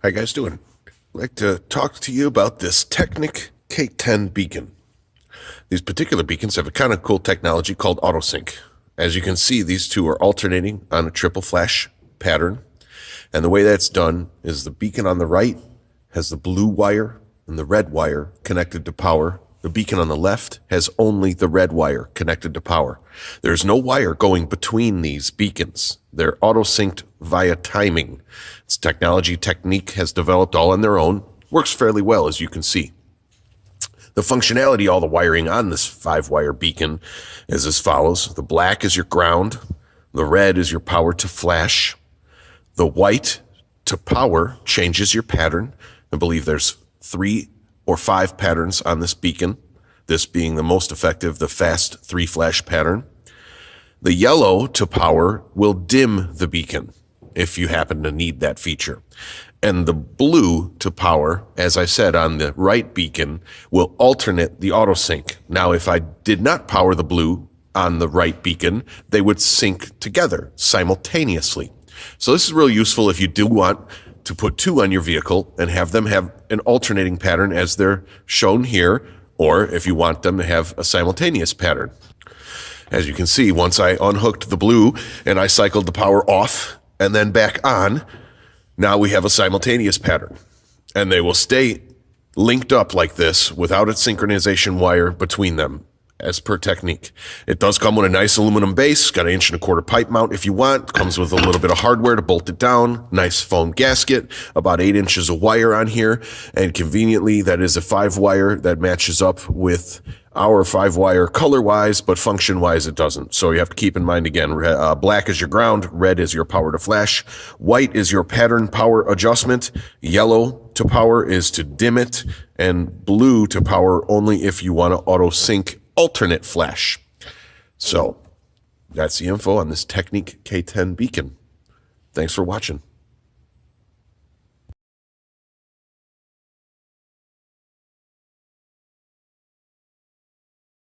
How you guys doing? I'd like to talk to you about this TecNiq K10 Beacon. These particular beacons have a kind of cool technology called autosync. As you can see, these two are alternating on a triple flash pattern. And the way that's done is the beacon on the right has the blue wire and the red wire connected to power. The beacon on the left has only the red wire connected to power. There's no wire going between these beacons. They're auto-synced via timing. It's technology TecNiq has developed all on their own. Works fairly well, as you can see. The functionality, all the wiring on this 5-wire beacon is as follows. The black is your ground. The red is your power to flash. The white to power changes your pattern. I believe there's 3 or 5 patterns on this beacon, this being the most effective, the fast 3-flash pattern. The yellow to power will dim the beacon if you happen to need that feature. And the blue to power, as I said on the right beacon, will alternate the autosync. Now, if I did not power the blue on the right beacon, they would sync together simultaneously. So this is really useful if you do want to put 2 on your vehicle and have them have an alternating pattern as they're shown here, or if you want them to have a simultaneous pattern. As you can see, once I unhooked the blue and I cycled the power off and then back on, now we have a simultaneous pattern. And they will stay linked up like this without a synchronization wire between them, as per TecNiq. It does come with a nice aluminum base, got an 1.25" pipe mount if you want, comes with a little bit of hardware to bolt it down, nice foam gasket, about 8 inches of wire on here, and conveniently that is a 5-wire that matches up with our 5-wire color-wise, but function-wise it doesn't. So you have to keep in mind again, black is your ground, red is your power to flash, white is your pattern power adjustment, yellow to power is to dim it, and blue to power only if you want to auto-sync alternate flash. So that's the info on this TecNiq K10 Beacon. Thanks for watching.